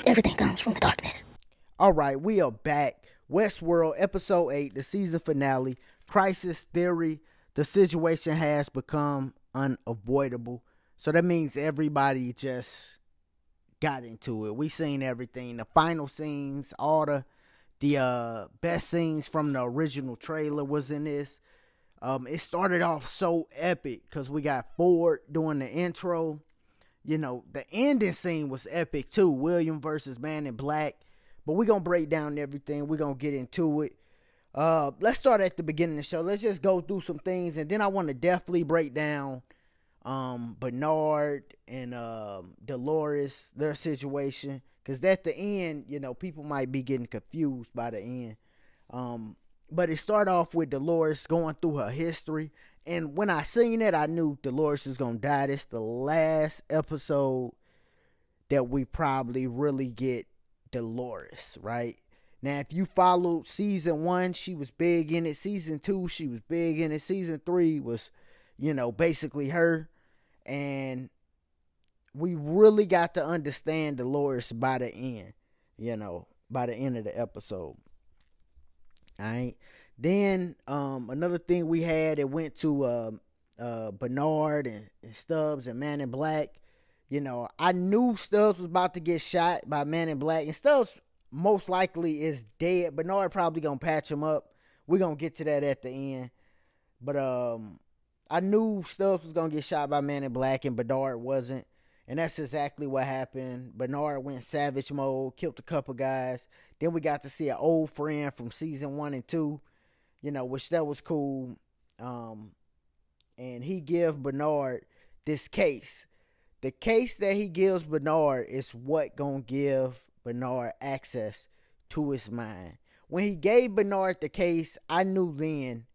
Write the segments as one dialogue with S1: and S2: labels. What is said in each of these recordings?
S1: Everything comes from the darkness.
S2: All right, we are back. Westworld, episode 8, the season finale. Crisis theory. The situation has become unavoidable. So that means everybody just got into it. We seen everything. The final scenes, all the best scenes from the original trailer was in this. It started off so epic because we got Ford doing the intro. You know, the ending scene was epic too. William versus Man in Black. But we're going to break down everything. We're going to get into it. Let's start at the beginning of the show. Let's just go through some things. And then I want to definitely break down Bernard and Dolores, their situation. Because at the end, you know, people might be getting confused by the end. But it started off with Dolores going through her history. And when I seen it, I knew Dolores was going to die. This the last episode that we probably really get Dolores, right? Now, if you followed season 1, she was big in it. Season 2, she was big in it. Season 3 was, you know, basically her. And we really got to understand Dolores by the end, you know, by the end of the episode. All right. Then another thing we had, it went to Bernard and Stubbs and Man in Black. You know, I knew Stubbs was about to get shot by Man in Black, and Stubbs most likely is dead. Bernard probably gonna patch him up. We're gonna get to that at the end. But I knew Stubbs was gonna get shot by Man in Black, and Bernard wasn't. And that's exactly what happened. Bernard went savage mode, killed a couple guys. Then we got to see an old friend from season 1 and 2, you know, which that was cool. And he give Bernard this case. The case that he gives Bernard is what gonna give Bernard access to his mind. When he gave Bernard the case, I knew then,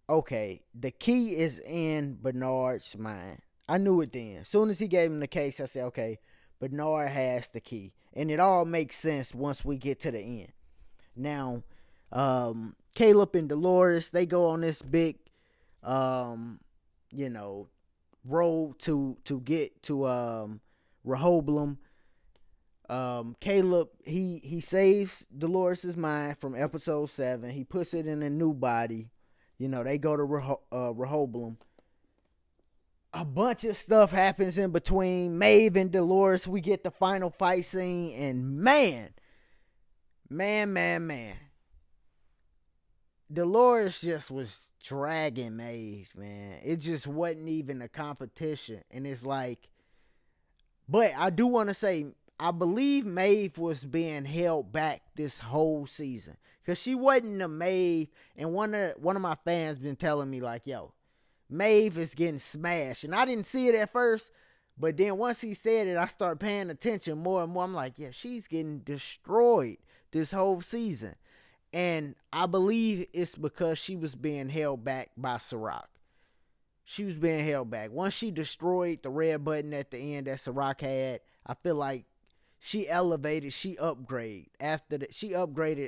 S2: okay, the key is in Bernard's mind. I knew it then. As soon as he gave him the case, I said, okay, Bernard has the key. And it all makes sense once we get to the end. Now, Caleb and Dolores, they go on this big, you know, road to get to Rehoboam. Caleb, he saves Dolores' mind from episode 7. He puts it in a new body. You know, they go to Rehoboam. A bunch of stuff happens in between Maeve and Dolores. We get the final fight scene, and man, Dolores just was dragging Maeve, man. It just wasn't even a competition. And it's like, but I do want to say, I believe Maeve was being held back this whole season. Because she wasn't a Maeve. And one of my fans been telling me, like, yo, Maeve is getting smashed. And I didn't see it at first. But then once he said it, I started paying attention more and more. I'm like, yeah, she's getting destroyed this whole season. And I believe it's because she was being held back by Ciroc. She was being held back. Once she destroyed the red button at the end that Ciroc had, I feel like she elevated, she upgraded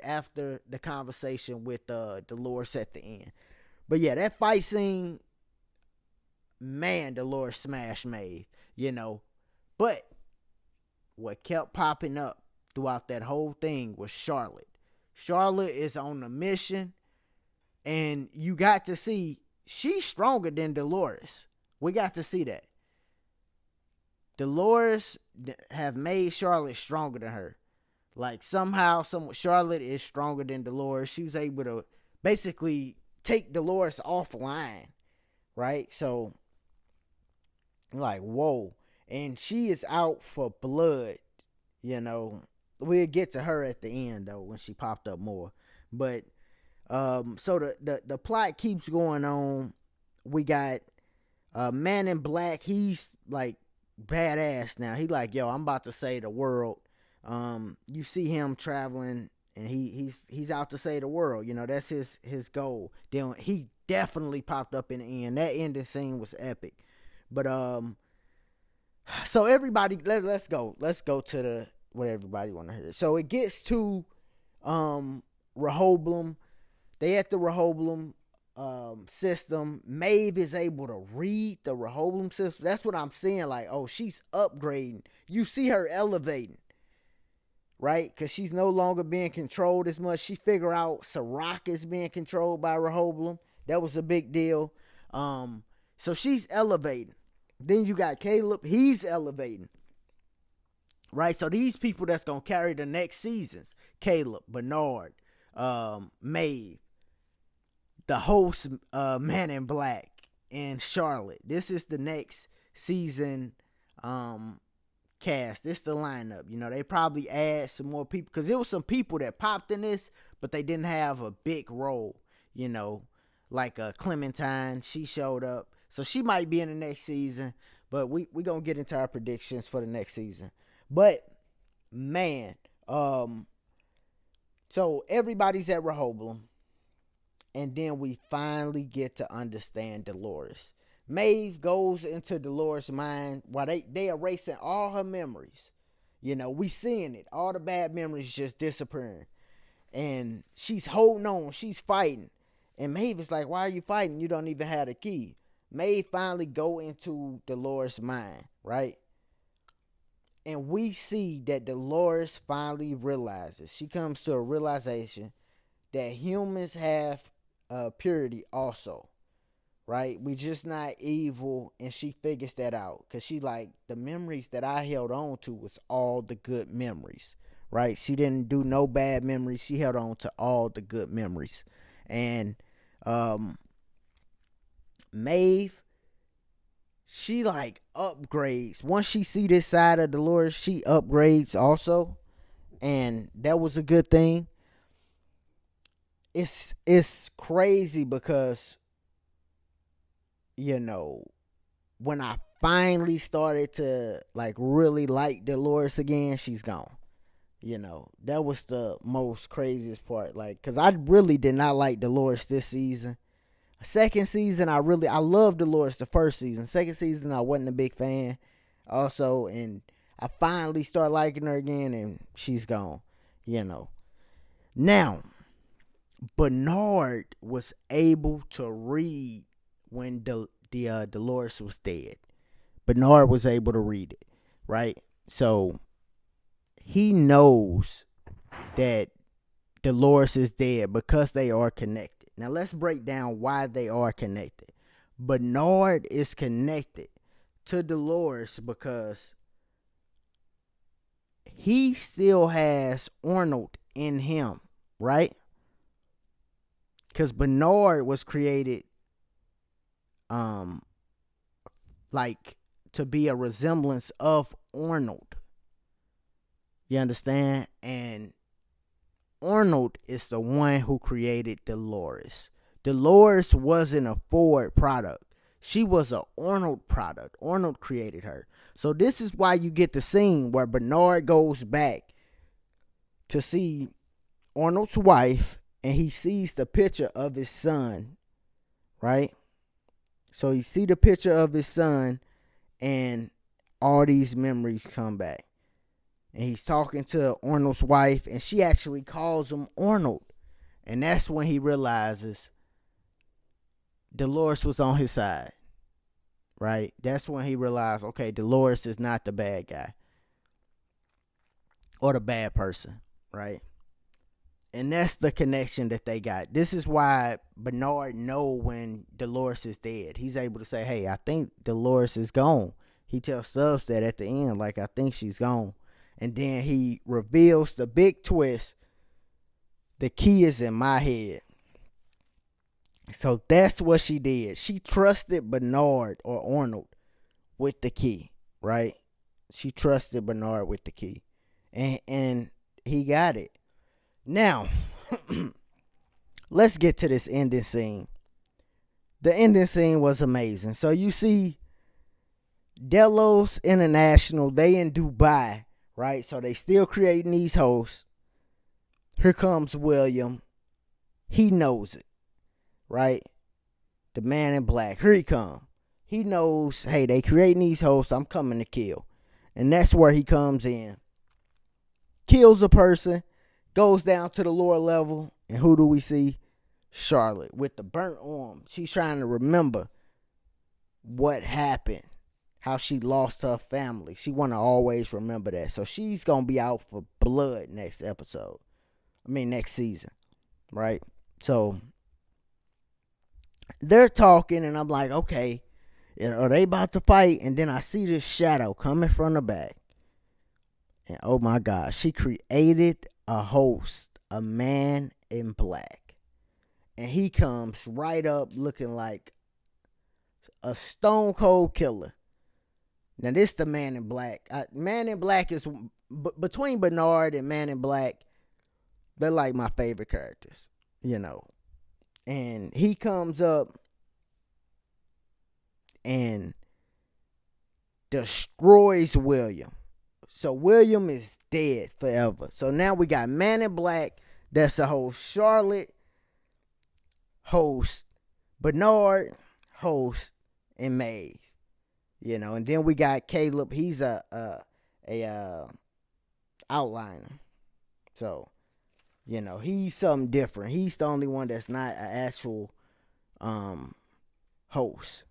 S2: after the conversation with Dolores at the end. But yeah, that fight scene, man, Dolores smashed Maeve, you know. But what kept popping up throughout that whole thing was Charlotte. Charlotte is on a mission, and you got to see she's stronger than Dolores. We got to see that. Dolores have made Charlotte stronger than her. Like somehow, Charlotte is stronger than Dolores. She was able to basically take Dolores offline, right? So, like, whoa. And she is out for blood, you know. We'll get to her at the end, though, when she popped up more. But, so the plot keeps going on. We got Man in Black. He's, like, badass now. He like, yo, I'm about to save the world. You see him traveling, and he's out to save the world. You know, that's his goal. Then he definitely popped up in the end. That ending scene was epic. But so everybody, let's go to the what everybody want to hear. So it gets to Rehoboam. They at the Rehoboam. system. Maeve is able to read the Rehoboam system. That's what I'm saying. Like, oh, she's upgrading. You see her elevating, right? Because she's no longer being controlled as much. She figure out Sirach is being controlled by Rehoboam. That was a big deal. So she's elevating. Then you got Caleb. He's elevating, right? So these people that's gonna carry the next seasons: Caleb, Bernard, Maeve, the host, Man in Black, and Charlotte. This is the next season cast. This the lineup. You know, they probably add some more people because there was some people that popped in this, but they didn't have a big role. You know, like Clementine, she showed up, so she might be in the next season. But we gonna get into our predictions for the next season. But man, so everybody's at Rehoboam. And then we finally get to understand Dolores. Maeve goes into Dolores' mind while they erasing all her memories. You know, we seeing it. All the bad memories just disappearing. And she's holding on. She's fighting. And Maeve is like, why are you fighting? You don't even have the key. Maeve finally go into Dolores' mind, right? And we see that Dolores finally realizes. She comes to a realization that humans have purity also, right? We just not evil, and she figures that out because she like the memories that I held on to was all the good memories, right? She didn't do no bad memories. She held on to all the good memories. And Maeve, she like upgrades once she see this side of Dolores. She upgrades also, and that was a good thing. It's crazy because, you know, when I finally started to like really like Dolores again, she's gone. You know, that was the most craziest part. Like, cause I really did not like Dolores this season. Second season, I loved Dolores the first season. Second season, I wasn't a big fan. Also, and I finally started liking her again, and she's gone. You know, now Bernard was able to read when Dolores was dead. Bernard was able to read it, right? So he knows that Dolores is dead because they are connected. Now let's break down why they are connected. Bernard is connected to Dolores because he still has Arnold in him, right? Because Bernard was created like to be a resemblance of Arnold. You understand? And Arnold is the one who created Dolores. Dolores wasn't a Ford product. She was an Arnold product. Arnold created her. So this is why you get the scene where Bernard goes back to see Arnold's wife, and he sees the picture of his son, right? So he see the picture of his son, and all these memories come back. And he's talking to Arnold's wife, and she actually calls him Arnold. And that's when he realizes Dolores was on his side, right? That's when he realized, okay, Dolores is not the bad guy or the bad person, right? And that's the connection that they got. This is why Bernard know when Dolores is dead. He's able to say, hey, I think Dolores is gone. He tells Stubbs that at the end, like, I think she's gone. And then he reveals the big twist. The key is in my head. So that's what she did. She trusted Bernard or Arnold with the key, right? She trusted Bernard with the key. And he got it. Now, let's get to this ending scene. The ending scene was amazing. So you see Delos International, they in Dubai, right? So they still creating these hosts. Here comes William. He knows it, right? The man in black. Here he come. He knows, hey, they creating these hosts. I'm coming to kill. And that's where he comes in. Kills a person. Goes down to the lower level. And who do we see? Charlotte with the burnt arm. She's trying to remember what happened, how she lost her family. She want to always remember that. So she's going to be out for blood next episode. Next season, right? So they're talking, and I'm like, okay, are they about to fight? And then I see this shadow coming from the back. And oh my God, she created a host, a man in black. And he comes right up looking like a stone cold killer. Now, this the Man in Black. Man in Black is between Bernard and Man in Black. They're like my favorite characters, And he comes up and destroys William. So William is dead forever. So now we got Man in Black. That's a whole Charlotte host, Bernard host, and Maeve. And then we got Caleb. He's a outliner. So, he's something different. He's the only one that's not an actual host.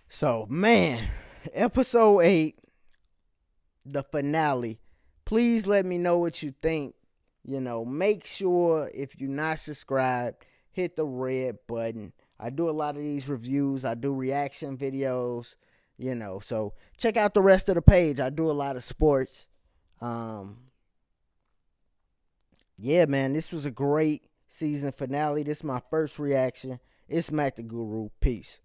S2: So, man, episode 8, the finale. Please let me know what you think. Make sure if you're not subscribed, hit the red button. I do a lot of these reviews. I do reaction videos, so check out the rest of the page. I do a lot of sports. Yeah, man, this was a great season finale. This is my first reaction. It's Mac the Guru. Peace.